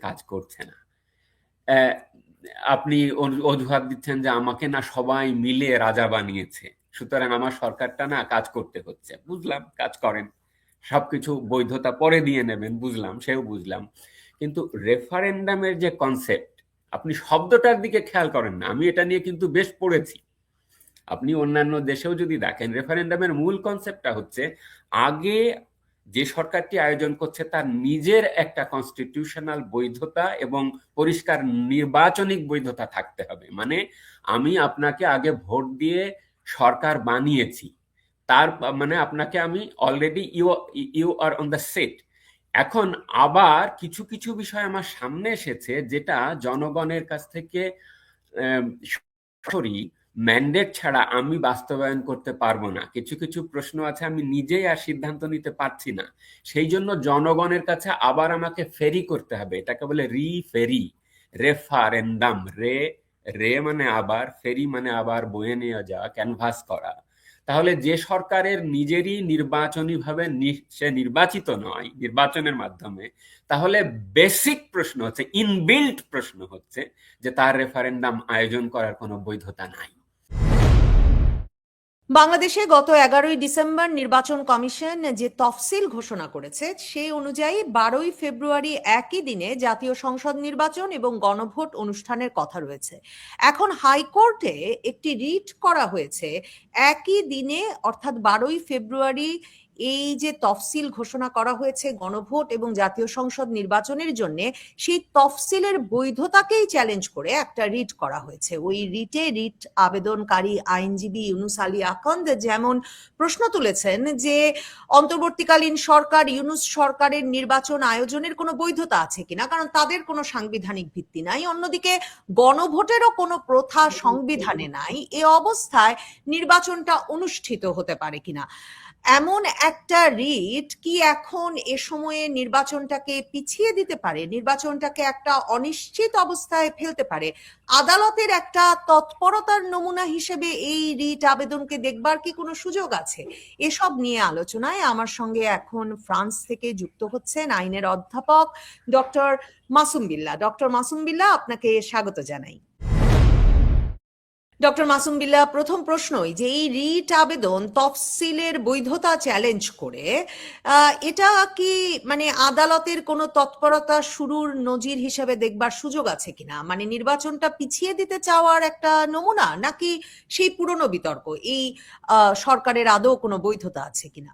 কাজ করছে না। আপনি অজুহাত দিচ্ছেন যে আমাকে না সবাই মিলে রাজা বানিয়েছে, সুতরাং আমার সরকারটা না কাজ করতে হচ্ছে। বুঝলাম, কাজ করেন, সবকিছু বৈধতা পরে দিয়ে নেবেন, বুঝলাম, সেও বুঝলাম। কিন্তু রেফারেন্ডামের যে কনসেপ্ট, আপনি শব্দটার দিকে খেয়াল করেন না। আমি এটা নিয়ে কিন্তু বেশ পড়েছি। আপনি অন্যান্য দেশেও যদি দেখেন, রেফারেন্ডামের মূল কনসেপ্টটা হচ্ছে আগে যে সরকারটি আয়োজন করছে তার নিজের একটা কনস্টিটিউশনাল বৈধতা এবং পরিষ্কার নির্বাচনিক বৈধতা থাকতে হবে। মানে আমি আপনাকে আগে ভোট দিয়ে সরকার বানিয়েছি, তার মানে আপনাকে আমি already you are on the set. এখন আবার কিছু কিছু বিষয় আমার সামনে এসেছে যেটা জনগণের কাছ থেকে সরাসরি ম্যান্ডেট ছাড়া আমি বাস্তবায়ন করতে পারবো না। কিছু কিছু প্রশ্ন আছে আমি নিজেই আর সিদ্ধান্ত নিতে পারছি না, সেই জন্য জনগণের কাছে আবার আমাকে ফেরি করতে হবে। এটাকে বলে রিফেরি, রেফারেন্ডাম। রে রে মানে আবার, ফেরি মানে আবার বয়ে নিয়ে যাওয়া, ক্যানভাস করা। তাহলে যে সরকারের নিজেরই নির্বাচনীভাবে সে নির্বাচিত নয় নির্বাচনের মাধ্যমে, তাহলে বেসিক প্রশ্ন হচ্ছে, ইনবিল্ট প্রশ্ন হচ্ছে যে তার রেফারেন্ডাম আয়োজন করার কোনো বৈধতা নাই। বাংলাদেশে গত 11ই ডিসেম্বর নির্বাচন কমিশন যে তফসিল ঘোষণা করেছে সেই অনুযায়ী 12ই ফেব্রুয়ারি একই দিনে জাতীয় সংসদ নির্বাচন এবং গণভোট অনুষ্ঠানের কথা রয়েছে। এখন হাইকোর্টে একটি রিট করা হয়েছে একই দিনে, অর্থাৎ 12ই ফেব্রুয়ারি এই যে তফসিল ঘোষণা করা হয়েছে গণভোট এবং জাতীয় সংসদ নির্বাচনের জন্য, সেই তফসিলের বৈধতাকেই চ্যালেঞ্জ করে একটা রিট করা হয়েছে। ওই রিট আবেদনকারী আইনজীবী ইউনুস আলী আকন্দ যেমন প্রশ্ন তুলেছেন যে অন্তর্বর্তীকালীন সরকার, ইউনুস সরকারের নির্বাচন আয়োজনের কোনো বৈধতা আছে কিনা, কারণ তাদের কোনো সাংবিধানিক ভিত্তি নাই। অন্যদিকে গণভোটেরও কোনো প্রথা সংবিধানে নাই। এ অবস্থায় নির্বাচনটা অনুষ্ঠিত হতে পারে কিনা, এমন একটা রিট কি এখন এ সময়ে নির্বাচনটাকে পিছিয়ে দিতে পারে, নির্বাচনটাকে একটা অনিশ্চিত অবস্থায় ফেলতে পারে? আদালতের একটা তৎপরতার নমুনা হিসেবে এই রিট আবেদনকে দেখবার কি কোনো সুযোগ আছে? এসব নিয়ে আলোচনায় আমার সঙ্গে এখন ফ্রান্স থেকে যুক্ত হচ্ছেন আইনের অধ্যাপক ডক্টর মাসুম বিল্লাহ। ডক্টর মাসুম বিল্লাহ, আপনাকে স্বাগত জানাই। ডক্টর মাসুম বিল্লাহ, প্রথম প্রশ্নই যে এই রিট আবেদন তফসিলের বৈধতা চ্যালেঞ্জ করে, এটা কি মানে আদালতের কোনো তৎপরতা শুরুর নজির হিসেবে দেখবার সুযোগ আছে কিনা? মানে নির্বাচনটা পিছিয়ে দিতে চাওয়ার একটা নমুনা, নাকি সেই পুরনো বিতর্ক এই সরকারের আদৌ কোনো বৈধতা আছে কিনা?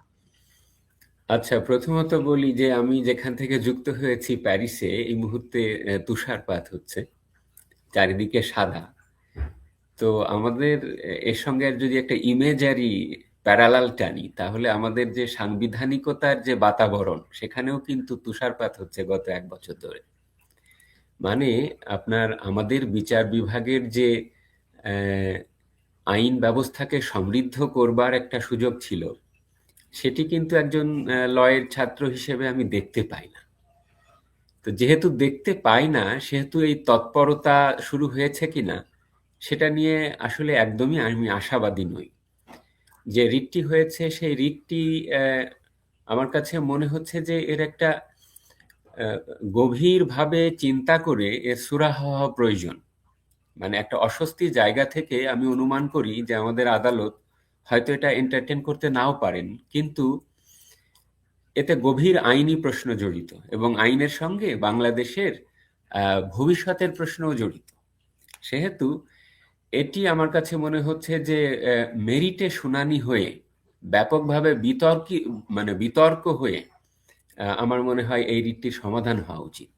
আচ্ছা, প্রথমত বলি যে আমি যেখান থেকে যুক্ত হয়েছি প্যারিসে, এই মুহূর্তে তুষারপাত হচ্ছে, চারিদিকে সাদা। তো আমাদের এর সঙ্গে যদি একটা ইমেজারি প্যারালাল টানি, তাহলে আমাদের যে সাংবিধানিকতার যে বাতাবরণ, সেখানেও কিন্তু তুষারপাত হচ্ছে গত 1 বছর ধরে। মানে আপনার আমাদের বিচার বিভাগের যে আইন ব্যবস্থাকে সমৃদ্ধ করবার একটা সুযোগ ছিল, সেটি কিন্তু একজন লয়ের ছাত্র হিসেবে আমি দেখতে পাই না। তো যেহেতু দেখতে পাই না, সেহেতু এই তৎপরতা শুরু হয়েছে কিনা সেটা নিয়ে আসলে একদমই আমি আশাবাদী নই। যে রিটটি হয়েছে সেই রিটটি আমার কাছে মনে হচ্ছে যে এর একটা গভীরভাবে চিন্তা করে এর সুরাহা হওয়া প্রয়োজন। মানে একটা অস্বস্তি জায়গা থেকে আমি অনুমান করি যে আমাদের আদালত হয়তো এটা এন্টারটেন করতে নাও পারেন, কিন্তু এতে গভীর আইনি প্রশ্ন জড়িত এবং আইনের সঙ্গে বাংলাদেশের ভবিষ্যতের প্রশ্নও জড়িত। সেহেতু এটি আমার কাছে মনে হচ্ছে যে মেরিটে শুনানি হয়ে ব্যাপকভাবে বিতর্ক হয়ে আমার মনে হয় এই রিটটির সমাধান হওয়া উচিত।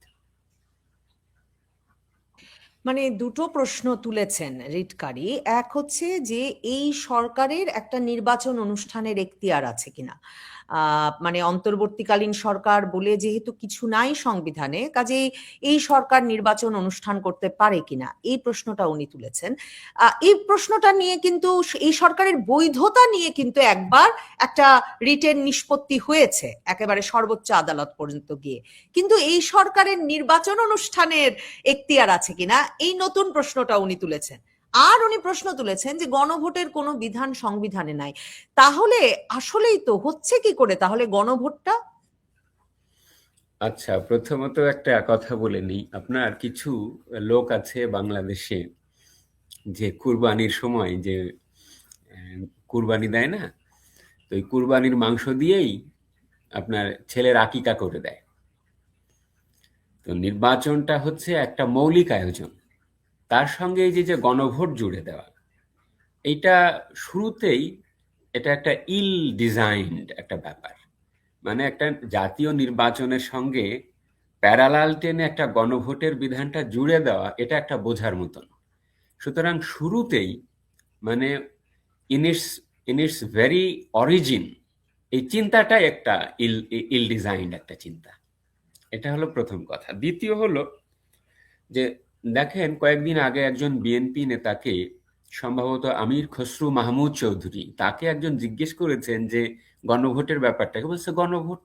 মানে দুটো প্রশ্ন তুলেছেন রিটকারী। এক হচ্ছে যে এই সরকারের একটা নির্বাচন অনুষ্ঠানের এখতিয়ার আছে কিনা, মানে অন্তর্বর্তীকালীন সরকার বলে যেহেতু কিছু নাই সংবিধানে, কাজেই এই সরকার নির্বাচন অনুষ্ঠান করতে পারে কিনা, এই প্রশ্নটা উনি তুলেছেন। এই প্রশ্নটা নিয়ে কিন্তু, এই সরকারের বৈধতা নিয়ে কিন্তু একবার একটা রিটের নিষ্পত্তি হয়েছে একেবারে সর্বোচ্চ আদালত পর্যন্ত গিয়ে, কিন্তু এই সরকারের নির্বাচন অনুষ্ঠানের এখতিয়ার আছে কিনা, এই নতুন প্রশ্নটা উনি তুলেছেন। আর উনি প্রশ্ন তুলেছেন যে গণভোটের কোনো বিধান সংবিধানে নাই। তাহলে আসলেই তো হচ্ছে কি করে তাহলে গণভোটটা? আচ্ছা, প্রথমত একটা কথা বলে নিই। আপনার কিছু লোক আছে বাংলাদেশে যে কুরবানির সময় যে কুরবানি দেয় না, তো এই কুরবানির মাংস দিয়েই আপনার ছেলের আকিকা করে দেয়। তো নির্বাচনটা হচ্ছে একটা মৌলিক আয়োজন, তার সঙ্গে এই যে যে গণভোট জুড়ে দেওয়া, এইটা শুরুতেই এটা একটা ইল ডিজাইনড একটা ব্যাপার। মানে একটা জাতীয় নির্বাচনের সঙ্গে প্যারালাল টেনে একটা গণভোটের বিধানটা জুড়ে দেওয়া, এটা একটা বোঝার মতন। সুতরাং শুরুতেই মানে ইন ইটস ভেরি অরিজিন এই চিন্তাটাই একটা ইল ডিজাইনড একটা চিন্তা। এটা হলো প্রথম কথা। দ্বিতীয় হলো যে দেখেন, কয়েকদিন আগে একজন বিএনপি নেতাকে, সম্ভবত আমির খসরু মাহমুদ চৌধুরী, তাকে একজন জিজ্ঞেস করেছেন যে গণভোটের ব্যাপারটাকে, বলছে গণভোট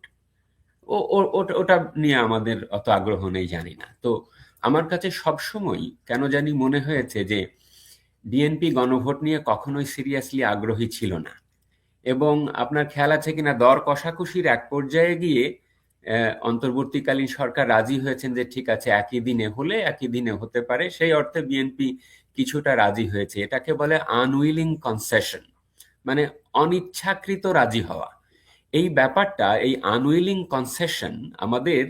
ওটা নিয়ে আমাদের অত আগ্রহ নেই, জানি না। তো আমার কাছে সবসময় কেন জানি মনে হয়েছে যে বিএনপি গণভোট নিয়ে কখনোই সিরিয়াসলি আগ্রহী ছিল না। এবং আপনার খেয়াল আছে কিনা, দর কষাকষির এক পর্যায়ে গিয়ে অন্তর্বর্তীকালীন সরকার রাজি হয়েছেন যে ঠিক আছে, একই দিনে হলে একই দিনে হতে পারে, সেই অর্থে বিএনপি কিছুটা রাজি হয়েছে। এটাকে বলে আনউইলিং কনসেশন, মানে অনিচ্ছাকৃত রাজি হওয়া। এই ব্যাপারটা, এই আনউইলিং কনসেশন আমাদের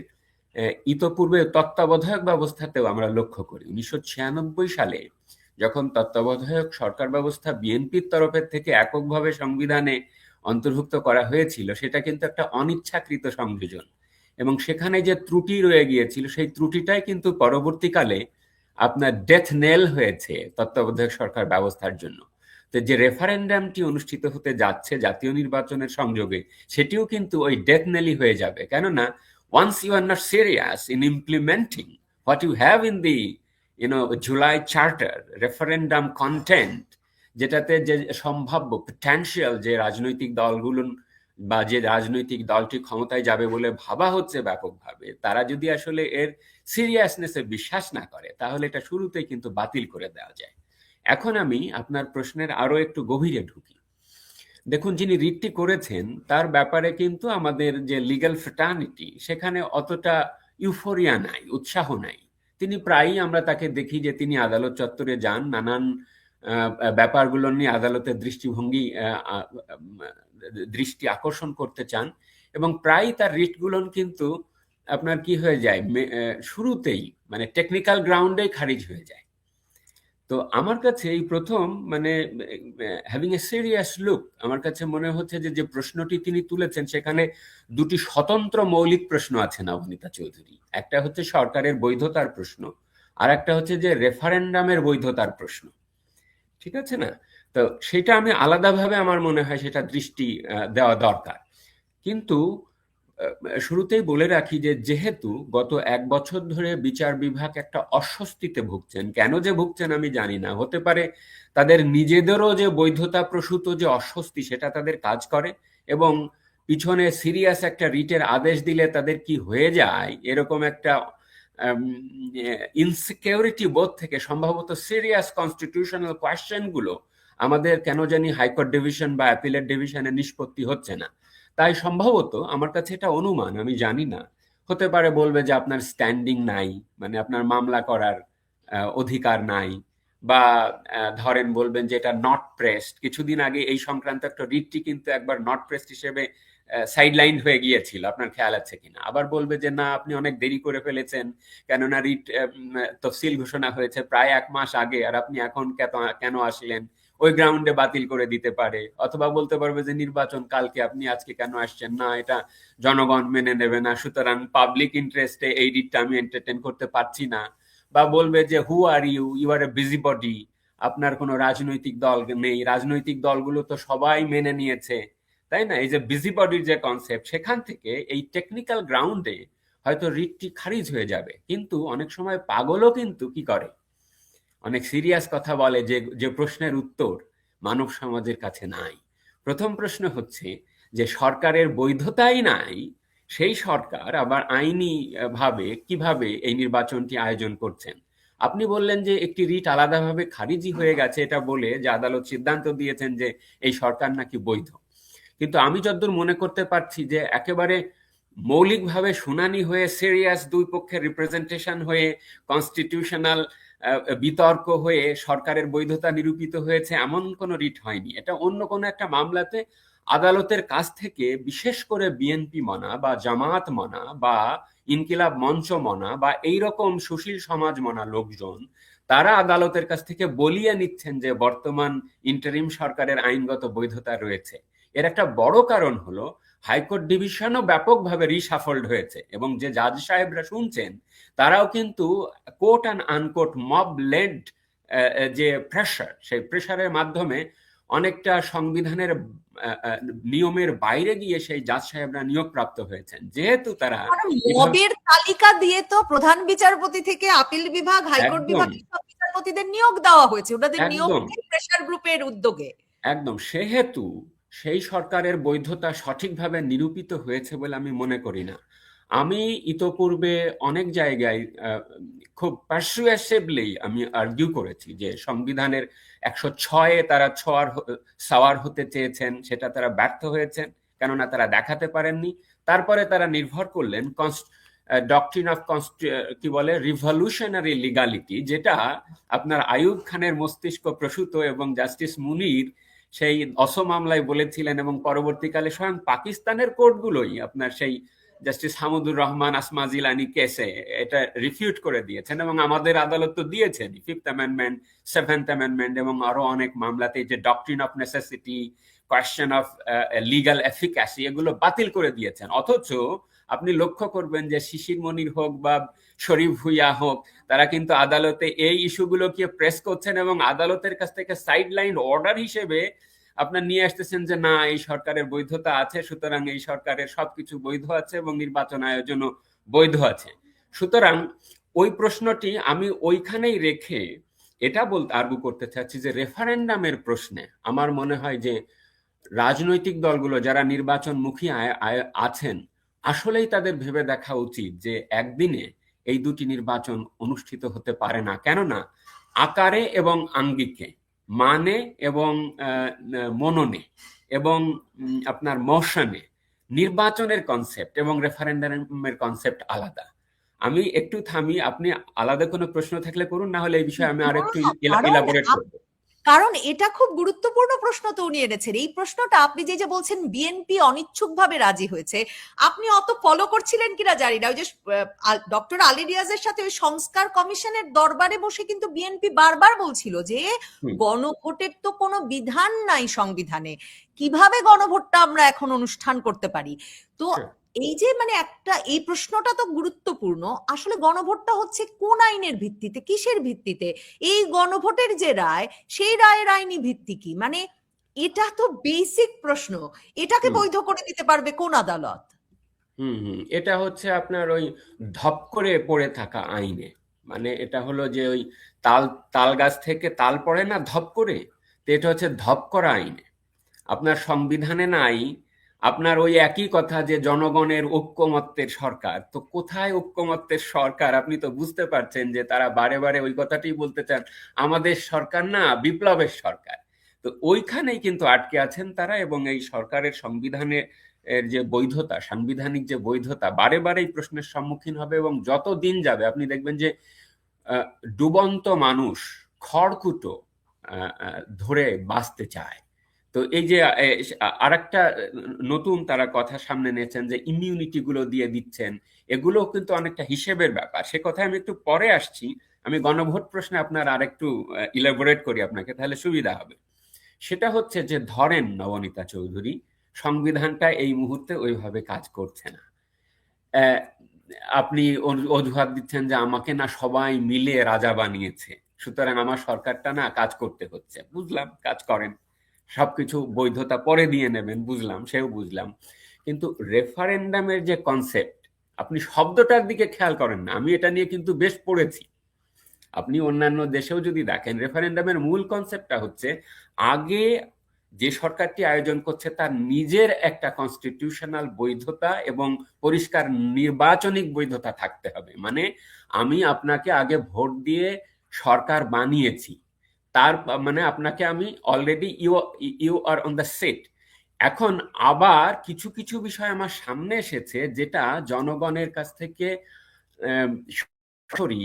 ইতপূর্বে তত্ত্বাবধায়ক ব্যবস্থাতেও আমরা লক্ষ্য করি। 1996 সালে যখন তত্ত্বাবধায়ক সরকার ব্যবস্থা বিএনপির তরফের থেকে এককভাবে সংবিধানে অন্তর্ভুক্ত করা হয়েছিল, সেটা কিন্তু একটা অনিচ্ছাকৃত সংযোজন, এবং সেখানে যে ত্রুটি রয়ে গিয়েছিল সেই ত্রুটিটাই কিন্তু পরবর্তীকালে আপনার ডেথ নেল হয়েছে তত্ত্বাবধায়ক সরকার ব্যবস্থার জন্য। তো যে রেফারেন্ডামটি অনুষ্ঠিত হতে যাচ্ছে জাতীয় নির্বাচনের সংযোগে, সেটিও কিন্তু ওই ডেথ নেলই হয়ে যাবে। কেননা once you are not serious in implementing what you have in the July charter referendum content, যেটাতে যে সম্ভাব্য পটেনশিয়াল যে রাজনৈতিক দলগুলো বা যে রাজনৈতিক দলটি ক্ষমতায় যাবে বলে ভাবা হচ্ছে ব্যাপকভাবে, তারা যদি আসলে এর সিরিয়াসনেসে বিশ্বাস না করে, তাহলে এটা শুরুতেই কিন্তু বাতিল করে দেওয়া যায়। এখন আমি আপনার প্রশ্নের আরো একটু গভীরে ঢুকি। দেখুন, যিনি রিটটি করেছেন তার ব্যাপারে কিন্তু আমাদের যে লিগ্যাল ফ্রেটার্নিটি, সেখানে অতটা ইউফোরিয়া নাই, উৎসাহ নাই। তিনি প্রায়ই আমরা তাকে দেখি যে তিনি আদালত চত্বরে যান, নানান ব্যাপারগুলো নিয়ে আদালতের দৃষ্টি আকর্ষণ করতে চান, এবং প্রায়ই তার রিটগুলো কিন্তু আপনার কি হয়ে যায়, শুরুতেই মানে টেকনিক্যাল গ্রাউন্ডেই খারিজ হয়ে যায়। তো আমার কাছে এই প্রথম মানে হ্যাভিং এ সিরিয়াস লুক, আমার কাছে মনে হচ্ছে যে যে প্রশ্নটি তিনি তুলেছেন সেখানে দুটি স্বতন্ত্র মৌলিক প্রশ্ন আছে নবনীতা চৌধুরী। একটা হচ্ছে সরকারের বৈধতার প্রশ্ন, আর একটা হচ্ছে যে রেফারেন্ডামের বৈধতার প্রশ্ন। ঠিক আছে না? তো সেটা আমি আলাদাভাবে আমার মনে হয় সেটা দৃষ্টি দেওয়া দরকার। কিন্তু শুরুতেই বলে রাখি যে যেহেতু গত 1 বছর ধরে বিচার বিভাগ একটা অস্বস্তিতে ভুগছেন, কেন যে ভুগছেন আমি জানি না, হতে পারে তাদের নিজেদেরও যে বৈধতা প্রসূত যে অস্বস্তি সেটা তাদের কাজ করে, এবং পিছনে সিরিয়াস একটা রিটের আদেশ দিলে তাদের কি হয়ে যায় এরকম একটা ইনসিকিউরিটি বোধ থেকে সম্ভবত সিরিয়াস কনস্টিটিউশনাল কোয়েশ্চেন গুলো আমাদের কেন জানি হাইকোর্ট ডিভিশন বা অ্যাপিলেট ডিভিশনে নিষ্পত্তি হচ্ছে না। তাই সম্ভবত আমার কাছে এটা অনুমান, আমি জানি না, হতে পারে বলবে যে আপনার স্ট্যান্ডিং নাই, মানে আপনার মামলা করার অধিকার নাই, বা ধরেন বলবেন যে এটা নট প্রেসড। কিছুদিন আগে এই সংক্রান্ত একটা রিটটি কিন্তু একবার নট প্রেসড হিসেবে সাইডলাইন হয়ে গিয়েছিল, আপনার খেয়াল আছে কিনা। আবার বলবে যে না, আপনি অনেক দেরি করে ফেলেছেন, কেননা রিট তফসিল ঘোষণা হয়েছে প্রায় 1 মাস আগে, আর আপনি এখন কেন আসলেন, ওই গ্রাউন্ডে বাতিল করে দিতে পারে। অথবা বলতে পারবে যে নির্বাচন কালকে, আপনি আজকে কেন আসছেন না, এটা জনগণ মেনে নেবে না, সুতরাং পাবলিক ইন্টারেস্টে এই রিটটা আমি এন্টারটেন করতে পারছি না। বা বলবে যে who are you, you are a busy body, আপনার কোনো রাজনৈতিক দল নেই, রাজনৈতিক দলগুলো তো সবাই মেনে নিয়েছে, তাই না? এই যে বিজি বডির যে কনসেপ্ট, সেখান থেকে এই টেকনিক্যাল গ্রাউন্ডে হয়তো রিটটি খারিজ হয়ে যাবে। কিন্তু অনেক সময় পাগলও কিন্তু কি করে, অনেক সিরিয়াস কথা বলে যে যে প্রশ্নের উত্তর মানব সমাজের কাছে নাই। প্রথম প্রশ্ন হচ্ছে যে সরকারের বৈধতাই নাই, সেই সরকার আবার আইনি ভাবে কিভাবে এই নির্বাচনটি আয়োজন করছেন। আপনি বললেন যে একটি রিট আলাদাভাবে খারিজি হয়ে গেছে, এটা বলে যে আদালত সিদ্ধান্ত দিয়েছেন যে এই সরকার নাকি বৈধ। কিন্তু আমি যতদূর মনে করতে পারছি যে একেবারে মৌলিকভাবে শুনানি হয়ে সিরিয়াস দুই পক্ষের রিপ্রেজেন্টেশন হয়ে কনস্টিটিউশনাল বিতর্ক হয়ে সরকারের বৈধতা নিরূপিত হয়েছে এমন কোনো রিট হয়নি। এটা অন্য কোনো একটা মামলাতে আদালতের কাছ থেকে বিশেষ করে বিএনপি মনা বা জামায়াত মনা বা ইনকিলাব মঞ্চ মনা বা এইরকম সুশীল সমাজ মনা লোকজন তারা আদালতের কাছ থেকে বলিয়ে নিচ্ছেন যে বর্তমান ইন্টারিম সরকারের আইনগত বৈধতা রয়েছে। এর একটা বড় কারণ হলো হাইকোর্ট ডিভিশনও ব্যাপকভাবে রিসাফল্ড হয়েছে এবং যে জাজ সাহেবরা শুনছেন তারাও কিন্তু quote and unquote mob led যে প্রেশার, সেই প্রেশারের মাধ্যমে অনেকটা সংবিধানের নিয়মের বাইরে গিয়ে সেই জাজ সাহেবরা নিয়োগপ্রাপ্ত হয়েছেন, যেহেতু তারা মবের তালিকা দিয়ে তো প্রধান বিচারপতি থেকে আপিল বিভাগ, হাইকোর্ট একদম বিভাগের সব বিচারপতিদের নিয়োগ দেওয়া হয়েছে, ওনাদের নিয়োগ একদম প্রেশার গ্রুপের উদ্যোগে। একদম সেহেতু সেই সরকারের বৈধতা সঠিকভাবে নিরূপিত হয়েছে বলে আমি মনে করি না। আমি ইতোপূর্বে অনেক জায়গায় খুব পারসুয়েসিভলি আমি আর্গিউ করেছি যে সংবিধানের 106-এ তারা সাওয়ার হতে চেয়েছেন, সেটা তারা ব্যর্থ হয়েছেন, কেননা তারা দেখাতে পারেননি। তারপরে তারা নির্ভর করলেন ডকট্রিন অফ কি বলে রিভলিউশনারি লিগালিটি, যেটা আপনার আইয়ুব খানের মস্তিষ্ক প্রসূত এবং জাস্টিস মুনির সেই অসম মামলায় বলেছিলেন এবং পরবর্তীকালে স্বয়ং পাকিস্তানের কোর্টগুলোই আপনার সেই জাস্টিস হামুদুর রহমান আসমা জিলানি কেসে এটা রিফিউট করে দিয়েছেন এবং আমাদের আদালত তো দিয়েছেন 5th অ্যামেন্ডমেন্ট, 7th অ্যামেন্ডমেন্ট এবং আরো অনেক মামলাতে যে doctrine of necessity, question of legal efficacy এগুলো বাতিল করে দিয়েছেন। অথচ আপনি লক্ষ্য করবেন যে শিশির মনির হোক বা শরীফ ভুইয়া হোক, তারা কিন্তু আদালতে এই ইস্যুগুলোকে প্রেস করছেন এবং আদালতের কাছ থেকে সাইডলাইন অর্ডার হিসেবে আপনার নিয়ে আসতেছেন যে না, এই সরকারের বৈধতা আছে, সুতরাং এই সরকারের সবকিছু বৈধ আছে এবং নির্বাচন আয়োজনও বৈধ আছে। সুতরাং ওই প্রশ্নটি আমি ওইখানেই রেখে এটা বলতে আর্গু করতে চাচ্ছি যে রেফারেন্ডামের প্রশ্নে আমার মনে হয় যে রাজনৈতিক দলগুলো যারা নির্বাচনমুখী আছেন আসলেই তাদের ভেবে দেখা উচিত যে একদিনে এই দুটি নির্বাচন অনুষ্ঠিত হতে পারে না, কেননা আকারে এবং আঙ্গিকে, মানে এবং মননে এবং আপনার মোশনে নির্বাচনের কনসেপ্ট এবং রেফারেন্ডামের কনসেপ্ট আলাদা। আমি একটু থামি, আপনি আলাদা কোনো প্রশ্ন থাকলে করুন, না হলে এই বিষয়ে আমি আর একটু ইলাবোরেট করব। কারণ এটা খুব গুরুত্বপূর্ণ প্রশ্ন তো উনি এনেছেন। এই প্রশ্নটা আপনি যে বলছেন বিএনপি অনিচ্ছুকভাবে রাজি হয়েছে, আপনি অত ফলো করছিলেন কিনা জানি না। ওই যে ডক্টর আলী রিয়াজের সাথে ওই সংস্কার কমিশনের দরবারে বসে কিন্তু বিএনপি বারবার বলছিল যে গণভোটের তো কোনো বিধান নাই সংবিধানে, কিভাবে গণভোটটা আমরা এখন অনুষ্ঠান করতে পারি। তো এই যে একটা এই প্রশ্নটা তো গুরুত্বপূর্ণ, আসলে গণভোটটা হচ্ছে কোন আইনের ভিত্তিতে, কিসের ভিত্তিতে? এই গণভোটের যে রায়, সেই রায়ের আইনি ভিত্তি কি? এটা তো বেসিক প্রশ্ন। এটাকে বৈধ করে দিতে পারবে কোন আদালত? এটা হচ্ছে আপনার ওই ধপ করে পড়ে থাকা আইনে, এটা হলো যে ওই তাল গাছ থেকে তাল পড়ে না ধপ করে, তো এটা হচ্ছে ধপ করা আইনে। আপনার সংবিধানে নাই আপনার ওই একই কথা যে জনগণের ঐক্যমত্যের সরকার। তো কোথায় ঐক্যমত্যের সরকার? আপনি তো বুঝতে পারছেন যে তারা বারে বারে ওই কথাটি বলতে চান, আমাদের সরকার না, বিপ্লবের সরকার। তো ওইখানেই কিন্তু আটকে আছেন তারা এবং এই সরকারের সংবিধানের যে বৈধতা, সাংবিধানিক যে বৈধতা বারে বারে এই প্রশ্নের সম্মুখীন হবে এবং যত দিন যাবে আপনি দেখবেন যে ডুবন্ত মানুষ খড়কুটো ধরে বাঁচতে চায়। তো এই যে আরেকটা নতুন তারা কথা সামনে নিয়েছেন যে ইমিউনিটি গুলো দিয়ে দিচ্ছেন, এগুলো কিন্তু অনেকটা হিসেবের ব্যাপার। সে কথা আমি একটু পরে আসছি। আমি গণভোট প্রশ্নে আপনার আরেকটু ইলাবোরেট করি আপনাকে, তাহলে সুবিধা হবে। সেটা হচ্ছে যে ধরেন নবনীতা চৌধুরী, সংবিধানটা এই মুহূর্তে ওইভাবে কাজ করছে না, আপনি অজুহাত দিচ্ছেন যে আমাকে না সবাই মিলে রাজা বানিয়েছে, সুতরাং আমার সরকারটা না কাজ করতে হচ্ছে। বুঝলাম, কাজ করেন, সবকিছু বৈধতা পরে দিয়ে নেবেন, বুঝলাম, সেও বুঝলাম। কিন্তু রেফারেন্ডামের যে কনসেপ্ট, আপনি শব্দটার দিকে খেয়াল করেন না। আমি এটা নিয়ে কিন্তু বেশ পড়েছি। আপনি অন্যান্য দেশেও যদি দেখেন, রেফারেন্ডামের মূল কনসেপ্টটা হচ্ছে আগে যে সরকারটি আয়োজন করছে তার নিজের একটা কনস্টিটিউশনাল বৈধতা এবং পরিষ্কার নির্বাচনিক বৈধতা থাকতে হবে। আমি আপনাকে আগে ভোট দিয়ে সরকার বানিয়েছি, তার আপনাকে আমি already you are on the seat, এখন আবার কিছু কিছু বিষয় আমার সামনে এসেছে যেটা জনগণের কাছ থেকে সরাসরি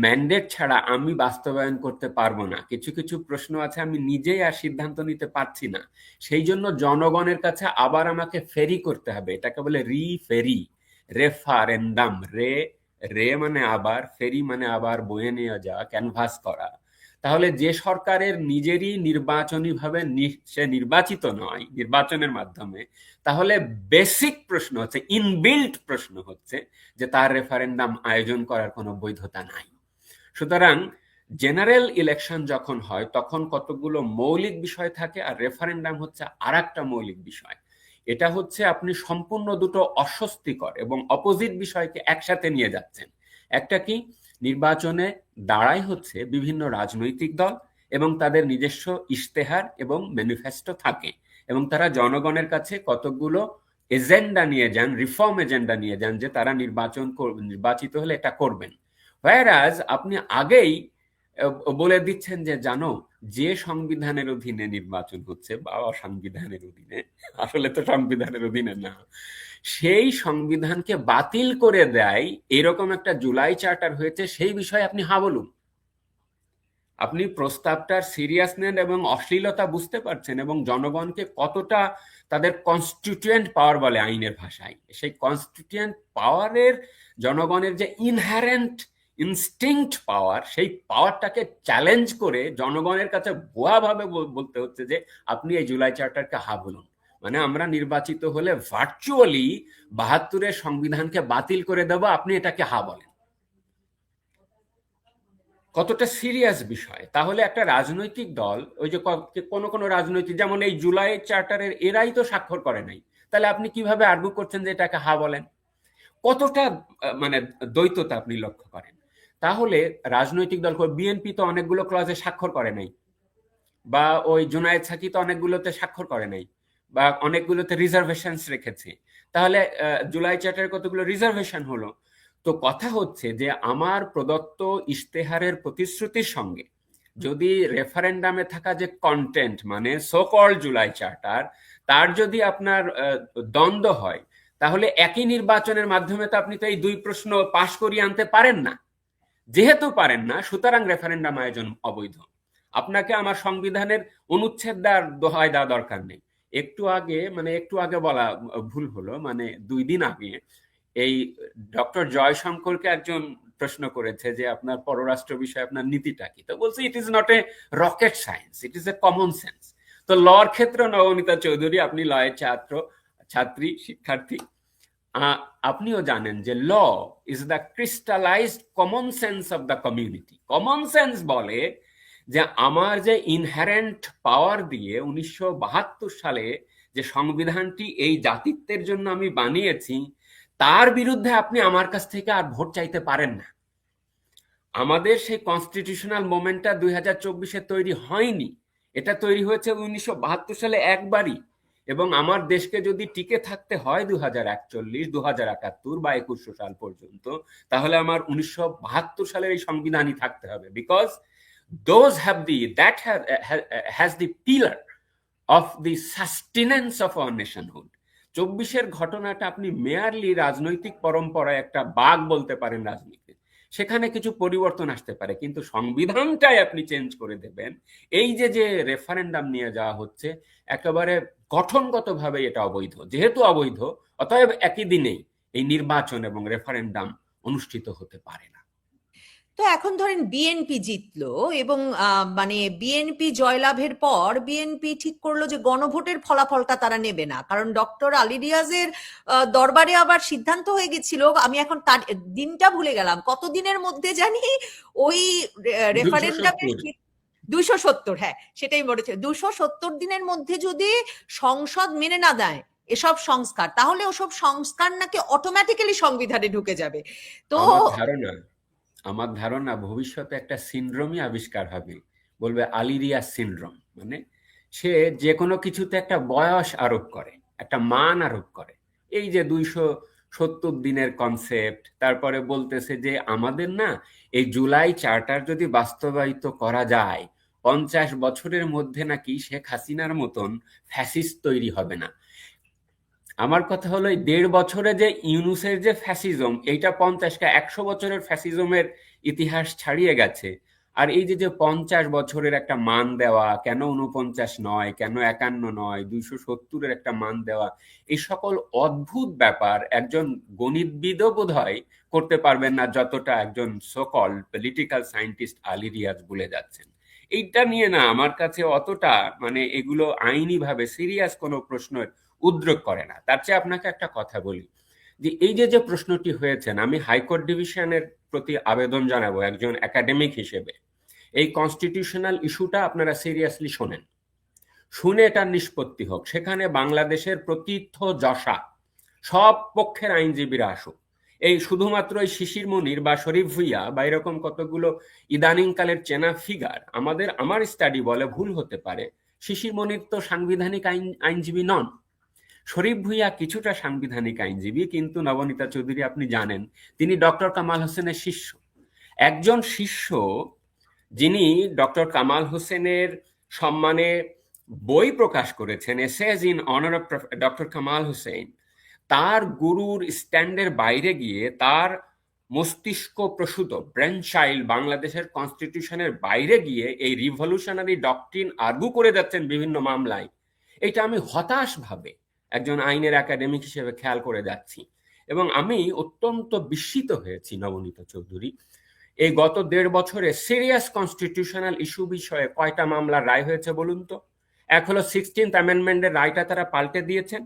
ম্যান্ডেট ছাড়া আমি বাস্তবায়ন করতে পারবো না। কিছু কিছু প্রশ্ন আছে আমি নিজেই আর সিদ্ধান্ত নিতে পারছি না, সেই জন্য জনগণের কাছে আবার আমাকে ফেরি করতে হবে। এটাকে বলে রিফেরি, রেফারেন্ডাম। রে রে মানে আবার, ফেরি মানে আবার বয়ে নিয়ে যাওয়া, ক্যানভাস করা। তাহলে যে সরকারের নিজেরই নির্বাচনী ভাবে সে নির্বাচিত নয় নির্বাচনের মাধ্যমে, তাহলে বেসিক প্রশ্ন হচ্ছে, ইনবিল্ট প্রশ্ন হচ্ছে যে তার রেফারেন্ডাম আয়োজন করার কোনো বৈধতা নাই। সুতরাং জেনারেল ইলেকশন যখন হয় তখন কতগুলো মৌলিক বিষয় থাকে, আর রেফারেন্ডাম হচ্ছে আর একটা মৌলিক বিষয়। এটা হচ্ছে আপনি সম্পূর্ণ দুটো অস্বস্তিকর এবং অপোজিট বিষয়কে একসাথে নিয়ে যাচ্ছেন। একটা কি, নির্বাচনে দাঁড়াই হচ্ছে বিভিন্ন রাজনৈতিক দল এবং তাদের নিজস্ব ইশতেহার এবং ম্যানিফেস্টো থাকে, এবং তারা জনগণের কাছে কতগুলো এজেন্ডা নিয়ে যান, রিফর্ম এজেন্ডা নিয়ে যান, যে তারা নির্বাচিত হলে এটা করবেন। হোয়ারাজ আপনি আগেই বলে দিচ্ছেন যে জানো, যে সংবিধানের অধীনে নির্বাচন হচ্ছে বা অসংবিধানের অধীনে, আসলে তো সংবিধানের অধীনে না, সেই সংবিধানকে বাতিল করে দেয় এরকম একটা জুলাই চার্টার হয়েছে, সেই বিষয়ে আপনি হা বলুন। আপনি প্রস্তাবটার সিরিয়াস নেন এবং অশ্লীলতা বুঝতে পারছেন, এবং জনগণকে কতটা তাদের কনস্টিটিউয়েন্ট পাওয়ার বলে আইনের ভাষায়, সেই কনস্টিটিউয়েন্ট পাওয়ারের, জনগণের যে ইনহারেন্ট ইনস্টিংক্ট পাওয়ার, সেই পাওয়ারটাকে চ্যালেঞ্জ করে জনগণের কাছে ভুয়াভাবে বলতে হচ্ছে যে আপনি এই জুলাই চার্টারকে হা বলুন। মানে আমরা নির্বাচিত হলে ভার্চুয়ালি ৭২-এর সংবিধানকে বাতিল করে দেব, আপনি এটাকে হা বলেন। কতটা সিরিয়াস বিষয়। তাহলে একটা রাজনৈতিক দল, ওই যে কোনো কোনো রাজনৈতিক, যেমন এই জুলাই চার্টারের এরাই তো স্বাক্ষর করে নাই, তাহলে আপনি কিভাবে আর্গু করছেন যে এটাকে হা বলেন? কতটা মানে দ্বৈততা আপনি লক্ষ্য করেন। তাহলে রাজনৈতিক দল, বিএনপি তো অনেকগুলো ক্লজে স্বাক্ষর করে নাই, বা ওই জুনায়েদ সাকি তো অনেকগুলোতে স্বাক্ষর করে নাই, বা অনেকগুলোতে রিজার্ভেশনস রেখেছে। তাহলে জুলাই চার্টারে কতগুলো রিজার্ভেশন হলো? তো কথা হচ্ছে যে আমার প্রদত্ত ইশতেহারের প্রতিশ্রুতির সঙ্গে যদি রেফারেন্ডামে থাকা যে কন্টেন্ট, মানে সো কল্ড জুলাই চার্টার, তার যদি আপনার দ্বন্দ্ব হয়, তাহলে একই নির্বাচনের মাধ্যমে তো আপনি তো এই দুই প্রশ্ন পাশ করিয়ে আনতে পারেন না। যেহেতু পারেন না, সুতরাং রেফারেন্ডাম আয়োজন অবৈধ। আপনাকে আমার সংবিধানের অনুচ্ছেদ দেওয়ার দোহাই দেওয়া দরকার নেই। একটু আগে বলা ভুল হলো, মানে 2 দিন আগে এই ডক্টর জয়শঙ্করকে একজন প্রশ্ন করেছে যে আপনার পররাষ্ট্র বিষয়ে আপনার নীতিটা কি, তো বলছে it is not a rocket science, it is a common sense. তো লর ক্ষেত্রে নবনীতা চৌধুরী, আপনি লয়ের ছাত্রী, শিক্ষার্থী, আপনিও জানেন যে law is the crystallised common sense of the community. Common sense বলে যে আমার যে ইনহারেন্ট পাওয়ার দিয়ে 1972 সালে যে সংবিধানটি এই জাতিত্বের জন্য আমি বানিয়েছি, তার বিরুদ্ধে আপনি আমার কাছ থেকে আর ভোট চাইতে পারেন না। আমাদের সেই কনস্টিটিউশনাল মোমেন্টটা 2024-এ তৈরি হয়নি, এটা তৈরি হয়েছে 1972 সালে একবারই। এবং আমার দেশকে যদি টিকে থাকতে হয় 2041, 2071 বা 2100 সাল পর্যন্ত, তাহলে আমার 1972 সালের এই সংবিধানই থাকতে হবে, because those that has the pillar of the sustenance of our nationhood. 24-এর ঘটনাটা আপনি মেয়ারলি রাজনৈতিক পরম্পরায় একটা বাগ বলতে পারেন রাজনীতির, সেখানে কিছু পরিবর্তন আসতে পারে, কিন্তু সংবিধানটাই আপনি চেঞ্জ করে দেবেন। এই যে রেফারেন্ডাম নিয়ে যাওয়া হচ্ছে, একেবারে গঠনগতভাবে এটা অবৈধ। যেহেতু অবৈধ, অতএব একই দিনেই এই নির্বাচন এবং রেফারেন্ডাম অনুষ্ঠিত হতে পারে না। তো এখন ধরেন বিএনপি জিতলো এবং মানে বিএনপি জয়লাভের পর বিএনপি ঠিক করলো যে গণভোটের ফলাফলটা তারা নেবে না, কারণ ডক্টর আলী রিয়াজের দরবারে আবার সিদ্ধান্ত হয়ে গেছিল, আমি এখন তার দিনটা ভুলে গেলাম, কতদিনের মধ্যে জানি ওই রেফারেন্ডামের 270, হ্যাঁ সেটাই বলেছে, 270 দিনের মধ্যে যদি সংসদ মেনে না দেয় এসব সংস্কার, তাহলে ওসব সংস্কার নাকি অটোমেটিক্যালি সংবিধানে ঢুকে যাবে। তো আমার ধারণা ভবিষ্যতে একটা সিনড্রোমই আবিষ্কার হবে, বলবে আলিরিয়া সিনড্রোম। মানে সে যে কোনো কিছুতে একটা বয়স আরোপ করে, একটা মান আরোপ করে। এই যে 270 দিনের কনসেপ্ট, তারপরে বলতেছে যে আমাদের না এই জুলাই চার্টার যদি বাস্তবায়িত করা যায় 50 বছরের মধ্যে নাকি শেখ হাসিনার মতন ফ্যাসিস্ট তৈরি হবে না। আমার কথা হলো এই 1.5 বছরে যে ইউনূসের যে ফ্যাসিজম, এইটা 100 বছরের ফ্যাসিজমের ইতিহাস ছাড়িয়ে গেছে। আর এই যে 50 বছরের একটা মান দেওয়া, কেন 49 নয়, কেন 51 নয়, 270-এর একটা মান দেওয়া, এই সকল অদ্ভুত ব্যাপার একজন গণিতবিদও বোধহয় করতে পারবেন না, যতটা একজন সোকল পলিটিক্যাল সায়েন্টিস্ট আলী রিয়াজ বলে যাচ্ছেন। এইটা নিয়ে না আমার কাছে অতটা, মানে এগুলো আইনিভাবে সিরিয়াস কোনো প্রশ্নের উদ্রেক করে না। তার চেয়ে আপনাকে একটা কথা বলি, যে এই যে প্রশ্নটি হয়েছেন, আমি হাইকোর্ট ডিভিশনের প্রতি আবেদন জানাবো একজন একাডেমিক হিসেবে। এই কনস্টিটিউশনাল ইস্যুটা আপনারা সিরিয়াসলি শোনেন, শুনে এটার নিষ্পত্তি হোক। সেখানে বাংলাদেশের প্রতীর্থ যশা সব পক্ষের আইনজীবীরা আসুক। এই শুধুমাত্র এই শিশির মনির বা শরীফ ভুইয়া বা এরকম কতগুলো ইদানিংকালের চেনা ফিগার, আমার স্টাডি বলে, ভুল হতে পারে, শিশির মনির তো সাংবিধানিক আইনজীবী নন। শরীফ ভুইয়া কিছুটা সাংবিধানিক আইনজীবী, কিন্তু নবনীতা চৌধুরী আপনি জানেন তিনি ডক্টর কামাল হোসেনের শিষ্য। একজন শিষ্য যিনি ডক্টর কামাল হোসেনের সম্মানে বই প্রকাশ করেছেন, essays in honour of doctor Kamal Hossain, তার গুরুর স্ট্যান্ডের বাইরে গিয়ে, তার মস্তিষ্ক প্রসূত ব্রেন চাইল্ড বাংলাদেশের কনস্টিটিউশনের বাইরে গিয়ে এই রিভলিউশনারি ডক্ট্রিন আর্গু করে যাচ্ছেন বিভিন্ন মামলায়। এটা আমি হতাশভাবে একজন আইনের একাডেমিক হিসেবে খেয়াল করে যাচ্ছি, এবং আমি অত্যন্ত বিস্মিত হয়েছি নবনীতা চৌধুরী। এই গত 1.5 বছরে সিরিয়াস কনস্টিটিউশনাল ইস্যু বিষয়ে কয়টা মামলার রায় হয়েছে বলুন তো? এক হলো 16th অ্যামেন্ডমেন্টের রায়টা তারা পাল্টে দিয়েছেন,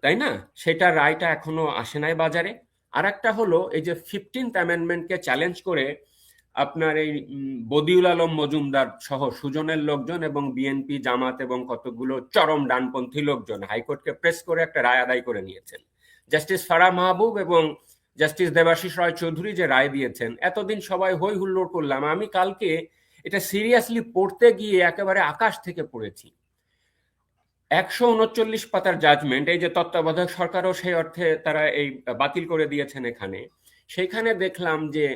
তাই না? সেটা রায়টা এখনো আসে নাই বাজারে। আর একটা হলো এই যে 15th অ্যামেন্ডমেন্টকে চ্যালেঞ্জ করে আপনার এই বদিউল আলম মজুমদার সহ সুজনের লোকজন এবং বিএনপি, জামাত এবং কতগুলো চরম ডানপন্থী লোকজন হাইকোর্টকে প্রেস করে একটা রায় আদায় করে নিয়েছেন। জাস্টিস ফারাহ মাহবুব এবং জাস্টিস দেবাশিস রায় চৌধুরী যে রায় দিয়েছেন, এতদিন সবাই হই হুল্লোড় করলাম, আমি কালকে এটা সিরিয়াসলি পড়তে গিয়ে একেবারে আকাশ থেকে পড়েছি। 139 পাতার জাজমেন্ট, এই যে তত্ত্বাবধায়ক সরকারও সেই অর্থে তারা এই বাতিল করে দিয়েছেন এখানে, সেইখানে দেখলাম যে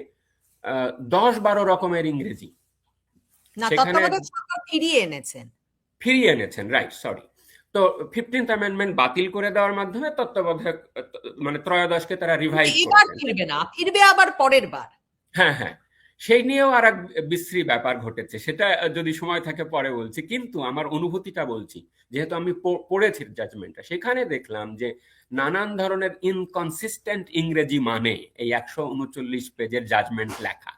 10-12 রকমের ইংরেজি না, সেখানে তত্ত্বাবধায়ক সরকার ফিরিয়ে এনেছেন, রাইট, সরি। তো 15th অ্যামেন্ডমেন্ট বাতিল করে দেওয়ার মাধ্যমে তত্ত্বাবধায়ক মানে ত্রয়োদশকে তারা রিভাইভ এবার করছেন। ফিরবে না, ফিরবে আবার পরের বার। হ্যাঁ হ্যাঁ, সেই নিয়েও আর এক বিশ্রী ব্যাপার ঘটেছে, সেটা যদি সময় থাকে পরে বলছি। কিন্তু আমার অনুভূতিটা বলছি, যেহেতু আমি পড়েছি জাজমেন্টটা, সেখানে দেখলাম যে নানান ধরনের ইনকনসিস্টেন্ট ইংরেজি মানে এই 139 পেজের জাজমেন্ট লেখা,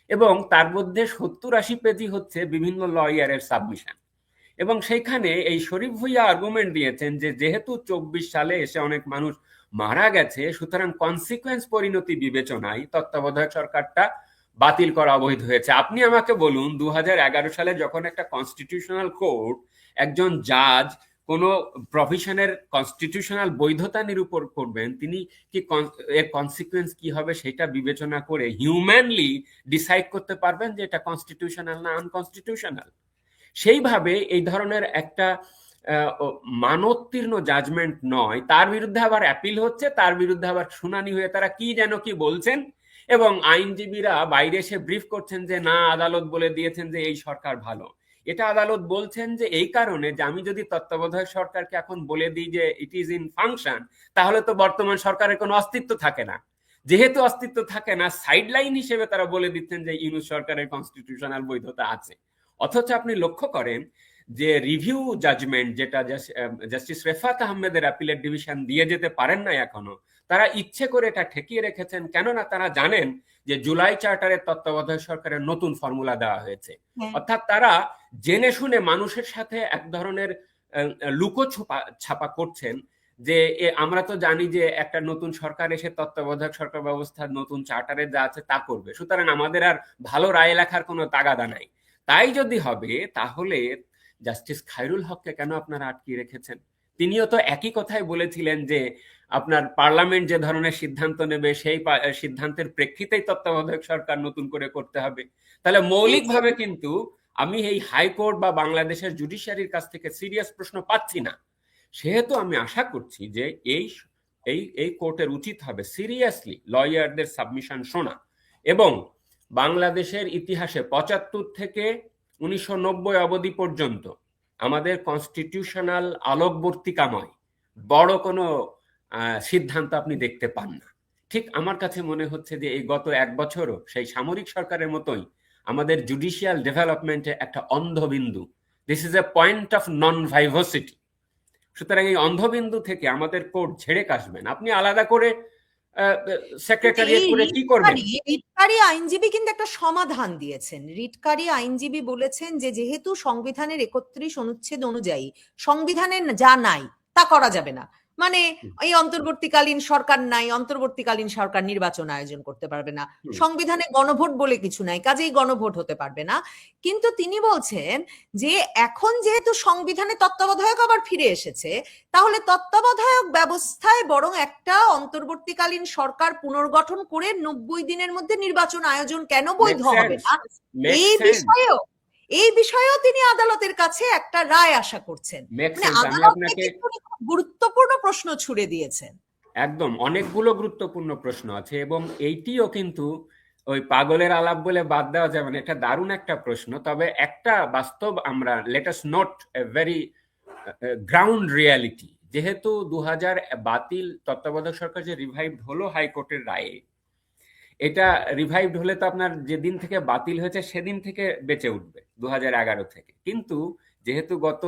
এবং তার মধ্যে 70-80 পেজই হচ্ছে বিভিন্ন লয়ারের সাবমিশন। এবং সেইখানে এই শরীফ ভুইয়া আর্গুমেন্ট দিয়েছেন যে যেহেতু 24 সালে এসে অনেক মানুষ মারা গেছে, সুতরাং কনসিকুয়েন্স পরিণতি বিবেচনায় তত্ত্বাবধায়ক সরকারটা বাতিল করা অবৈধ হয়েছে। আপনি আমাকে বলুন, 2011 সালে যখন একটা কনস্টিটিউশনাল কোর্ট একজন জাজ কোন প্রভিশনের কনস্টিটিউশনাল বৈধতা নিরূপণ করবেন, তিনি কি এর কনসিকুয়েন্স কি হবে সেটা বিবেচনা করে হিউম্যানলি ডিসাইড করতে পারবেন যে এটা কনস্টিটিউশনাল না আনকনস্টিটিউশনাল? সেইভাবে এই ধরনের একটা মানোত্তীর্ণ জাজমেন্ট নয়, তার বিরুদ্ধে আবার অ্যাপিল হচ্ছে, তার বিরুদ্ধে আবার শুনানি হয়ে তারা কি যেন কি বলছেন, এবং আইনজীবীরা বাইরে এসে ব্রিফ করছেন যে না, আদালত বলে দিয়েছেন যে এই সরকার ভালো। এটা আদালত বলছেন যে এই কারণে যে আমি যদি তত্ত্বাবধায়ক সরকারকে এখন বলে দিই যে ইট ইজ ইন ফাংশন, তাহলে তো বর্তমান সরকারের কোনো অস্তিত্ব থাকে না। যেহেতু অস্তিত্ব থাকে না, সাইডলাইন হিসেবে তারা বলে দিচ্ছেন যে ইউনূস সরকারের কনস্টিটিউশনাল বৈধতা আছে। অথচ আপনি লক্ষ্য করেন যে রিভিউ জাজমেন্ট, যেটা জাস্টিস রেফাত আহমেদের অ্যাপিলেট ডিভিশন দিয়ে যেতে পারেন না এখনো, তারা ইচ্ছে করে এটা ঠেকিয়ে রেখেছেন। কেননা তারা জানেন যে জুলাই চার্টারের তত্ত্বাবধায়ক সরকারের নতুন ফর্মুলা দেওয়া হয়েছে। অর্থাৎ তারা জেনে শুনে মানুষের সাথে এক ধরনের লুকো ছাপা করছেন, যে আমরা তো জানি যে একটা নতুন সরকার এসে তত্ত্বাবধায়ক সরকার ব্যবস্থা নতুন চার্টারে যা আছে তা করবে, সুতরাং আমাদের আর ভালো রায় লেখার কোনো তাগাদা নাই। তাই যদি হবে, তাহলে জাস্টিস খায়রুল হককে কেন আপনারা আটকিয়ে রেখেছেন? তিনিও তো একই কথাই বলেছিলেন যে আপনার পার্লামেন্ট যে ধরনের সিদ্ধান্ত নেবে সেই সিদ্ধান্তের প্রেক্ষিতেই তত্ত্বাবধায়ক সরকার নতুন করে করতে হবে। তাহলে মৌলিকভাবে কিন্তু আমি এই হাইকোর্ট বা বাংলাদেশের জুডিশিয়ারির কাছ থেকে সিরিয়াস প্রশ্ন পাচ্ছি না। সেহেতু আমি আশা করছি যে এই কোর্টের উচিত হবে সিরিয়াসলি লয়ারদের সাবমিশন শোনা, এবং বাংলাদেশের ইতিহাসে 75 থেকে 1990 অবধি পর্যন্ত আমাদের কনস্টিটিউশনাল আলোকবর্তিকাময় বড় কোনো সিদ্ধান্ত আপনি দেখতে পান না। ঠিক আমার কাছে মনে হচ্ছে যে এই গত 1 বছরও সেই সামরিক সরকারের মতোই আমাদের জুডিশিয়াল ডেভেলপমেন্টে একটা অন্ধবিন্দু। This is a point of non vivacity. সুতরাং এই অন্ধবিন্দু থেকে আমাদের কোর্ট ঝেড়ে কাশবেন। আপনি আলাদা করে কিন্তু সেক্রেটারিয়েট এই করে কি করবেন? রিটকারী আইনজীবী কিন্তু একটা সমাধান দিয়েছেন। রিটকারী আইনজীবী বলেছেন যে যেহেতু সংবিধানের 31 অনুচ্ছেদ অনুযায়ী সংবিধানে যা নাই তা করা যাবে না, মানে এই অন্তর্বর্তীকালীন সরকার নাই, অন্তর্বর্তীকালীন সরকার নির্বাচন আয়োজন করতে পারবে না, সংবিধানে গণভোট বলে কিছু নাই, কাজেই গণভোট হতে পারবে না। কিন্তু তিনি বলছেন যে এখন যেহেতু সংবিধানে তত্ত্বাবধায়ক আবার ফিরে এসেছে, তাহলে তত্ত্বাবধায়ক ব্যবস্থায় বরং একটা অন্তর্বর্তীকালীন সরকার পুনর্গঠন করে 90 দিনের মধ্যে নির্বাচন আয়োজন কেন বৈধ হবে না, এই বিষয়েও তিনি আদালতের কাছে একটা রায় আশা করছেন। মানে আদালতকে গুরুত্বপূর্ণ প্রশ্ন ছুড়ে দিয়েছেন। একদম, অনেকগুলো গুরুত্বপূর্ণ প্রশ্ন আছে এবং এইটিও কিন্তু ওই পাগলের আলাপ বলে বাদ দেওয়া যাবে না। এটা দারুণ একটা প্রশ্ন। তবে একটা বাস্তব আমরা let us note a very ground reality. যেহেতু 2000 বাতিল তত্ত্বাবধায়ক সরকার যে রিভাইভড হলো হাইকোর্টের রায়ে, এটা রিভাইভড হলে তো আপনার যেদিন থেকে বাতিল হয়েছে সেদিন থেকে বেঁচে উঠবে 2011 থেকে। কিন্তু যেহেতু গত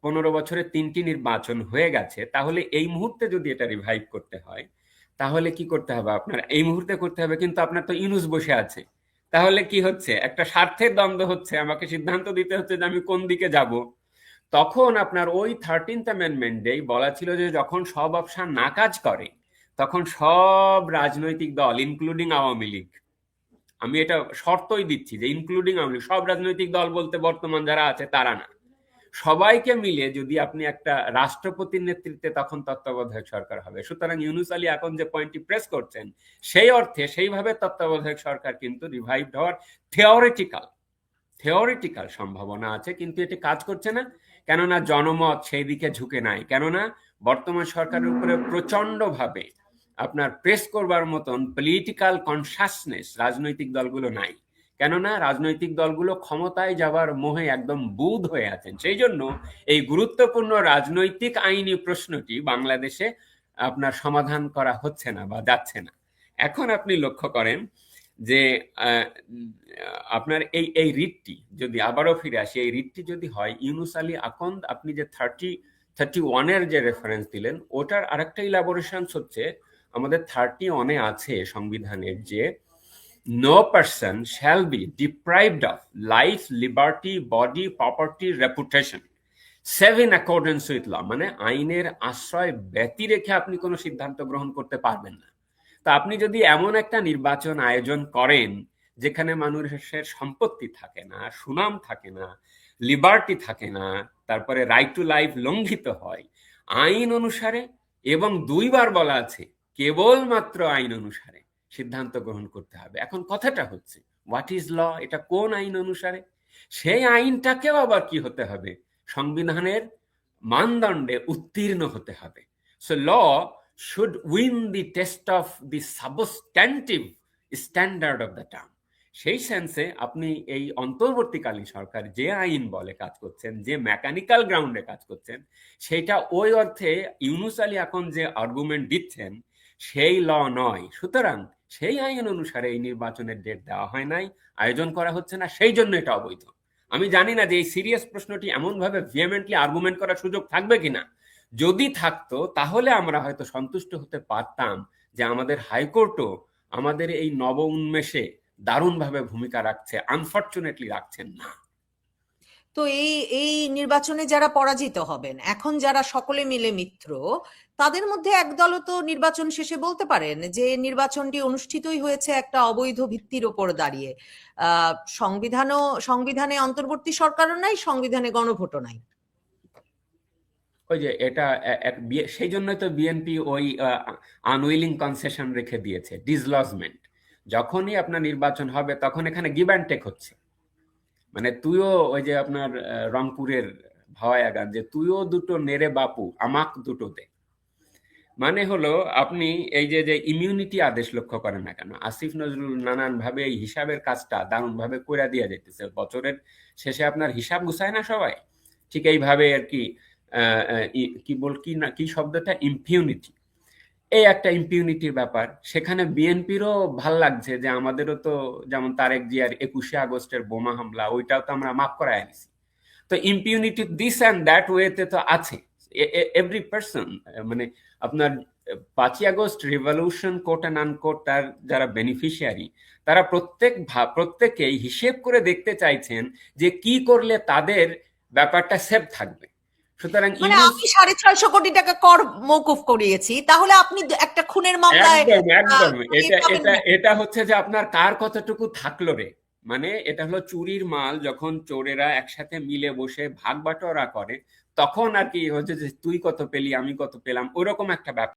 15 বছরে 3টি নির্বাচন হয়ে গেছে, তাহলে এই মুহূর্তে যদি এটা রিভাইভ করতে হয় তাহলে কি করতে হবে? আপনার এই মুহূর্তে করতে হবে, কিন্তু আপনার তো ইউনূস বসে আছে। তাহলে কি হচ্ছে? একটা স্বার্থের দ্বন্দ্ব হচ্ছে, আমাকে সিদ্ধান্ত দিতে হচ্ছে যে আমি কোন দিকে যাব। তখন আপনার ওই 13th অ্যামেন্ডমেন্টেই বলা ছিল যে যখন সব অপশন না কাজ করে তখন সব রাজনৈতিক দল ইনক্লুডিং আওয়ামী লীগ, আমি এটা শর্তই দিচ্ছি যে ইনক্লুডিং আওয়ামী লীগ, সব রাজনৈতিক দল বলতে বর্তমান যারা আছে তারা না, সবাইকে মিলে যদি আপনি একটা রাষ্ট্রপতির নেতৃত্বে তখন তত্ত্বাবধায়ক সরকার হবে। সুতরাং ইউনূস আলী এখন যে পয়েন্টটি প্রেস করছেন সেই অর্থে সেইভাবে তত্ত্বাবধায়ক সরকার কিন্তু রিভাইভড হওয়ার থিওরিটিক্যাল সম্ভাবনা আছে, কিন্তু এটি কাজ করছে না। কেননা জনমত সেই দিকে ঝুঁকে নাই, কেননা বর্তমান সরকারের উপরে প্রচন্ডভাবে আপনার প্রেস করবার মতন পলিটিক্যাল কনসাসনেস রাজনৈতিক দলগুলো নাই। কেননা রাজনৈতিক দলগুলো ক্ষমতায় যাবার মোহে একদম বুঁদ হয়ে আছেন। সেই জন্য এই গুরুত্বপূর্ণ রাজনৈতিক আইনি প্রশ্নটি বাংলাদেশে আপনার সমাধান করা হচ্ছে না বা যাচ্ছে না। এখন আপনি লক্ষ্য করেন যে আপনার এই রিটটি যদি আবারও ফিরে আসে, এই রিটটি যদি হয় ইউনূস আলী আকন্দ, আপনি যে 31 যে রেফারেন্স দিলেন ওটার আরেকটা ইলাবোরেশন হচ্ছে আমাদের 31 আছে সংবিধানের যে no person shall be deprived of life, liberty, body, property, reputation save in accordance with law। মানে আইনের আশ্রয় ব্যতি রেখে আপনি কোনো সিদ্ধান্ত গ্রহণ করতে পারবেন না। তা আপনি যদি এমন একটা নির্বাচন আয়োজন করেন যেখানে মানুষের সম্পত্তি থাকে না, সুনাম থাকে না, লিবার্টি থাকে না, তারপরে রাইট টু লাইফ লঙ্ঘিত হয় আইন অনুসারে, এবং 2বার বলা আছে কেবলমাত্র আইন অনুসারে সিদ্ধান্ত গ্রহণ করতে হবে। এখন কথাটা হচ্ছে হোয়াট ইজ ল, এটা কোন আইন অনুসারে? সেই আইনটাকেও আবার কি হতে হবে? সংবিধানের মানদণ্ডে উত্তীর্ণ হতে হবে। So law should win the test of the substantive standard of the term। সেই সেন্সে আপনি এই অন্তর্বর্তীকালীন সরকার যে আইন বলে কাজ করছেন, যে মেকানিক্যাল গ্রাউন্ডে কাজ করছেন, সেটা ওই অর্থে ইউনূস আলী এখন যে আর্গুমেন্ট দিচ্ছেন সেই ল নয়। সুতরাং সেই আইন অনুসারে এই নির্বাচনের ডেট দেওয়া হয় নাই, আয়োজন করা হচ্ছে না, সেই জন্য এটা অবৈধ। আমি জানি না যে এই সিরিয়াস প্রশ্নটি এমনভাবে ভিয়েমেন্টলি আর্গুমেন্ট করার সুযোগ থাকবে কিনা। যদি থাকতো তাহলে আমরা হয়তো সন্তুষ্ট হতে পারতাম যে আমাদের হাইকোর্টও আমাদের এই নব উন্মেষে দারুণভাবে ভূমিকা রাখছে। আনফরচুনেটলি রাখছেন না। তো এই নির্বাচনে যারা পরাজিত হবেন, এখন যারা সকলে মিলে মিত্র, তাদের মধ্যে একদল তো নির্বাচন শেষে বলতে পারেন যে নির্বাচনটি অনুষ্ঠিতই হয়েছে একটা অবৈধ ভিত্তির ওপর দাঁড়িয়ে। সংবিধানে অন্তর্বর্তী সরকারও নাই, সংবিধানে গণভোটও নাই। ওই যে এটা সেই জন্যই তো বিএনপি ওই আনউইলিং কনসেশন রেখে দিয়েছে, ডিসলজমেন্ট। যখনই আপনার নির্বাচন হবে তখন এখানে গিভ অ্যান্ড টেক হচ্ছে। মানে তুইও ওই যে আপনার রংপুরের ভাওয়াইয়া গান, যে তুইও দুটো নেরে বাপু আমাক দুটো দে। মানে হলো আপনি এই যে যে ইমিউনিটি আদেশ লক্ষ্য করেন না কেন, আসিফ নজরুল নানান ভাবে এই হিসাবের কাজটা দারুণ ভাবে কইরা দিয়া যাইতেছে। বছরের শেষে আপনার হিসাব গুছায় না সবাই, ঠিক এইভাবে আর কি। কি বল কি না কি শব্দটা, ইম্পিউনিটি, এই একটা ইম্পিউনিটির ব্যাপার। সেখানে বিএনপিরও ভাল লাগছে যে আমাদেরও তো, যেমন তারেক জিয়ার 21শে আগস্টের বোমা হামলা, ওইটাও তো আমরা মাফ করায় নিছি। তো ইম্পিউনিটি দিস অ্যান্ড দ্যাট ওয়েতে তো আছে এভরি পার্সন। মানে আপনার 5ই August revolution quote and unquote তার যারা বেনিফিশিয়ারি, তারা প্রত্যেকেই হিসেব করে দেখতে চাইছেন যে কি করলে তাদের ব্যাপারটা সেফ থাকবে। সুতরাং মানে ইউনুস, আমি 650 কোটি টাকা কর মওকুফ করিয়েছি, তাহলে আপনি একটা খুনের মামলায় একদম একদম, এটা পাবেন এটা না। এটা হচ্ছে যে আপনার কার কতটুকু থাকলো রে। মানে এটা হলো চুরির মাল, যখন চোরেরা একসাথে মিলে বসে ভাগ বাটোয়ারা করে, তখন আর কি হচ্ছে যে তুই কত পেলি আমি কত পেলাম, ওরকম একটা ব্যাপার।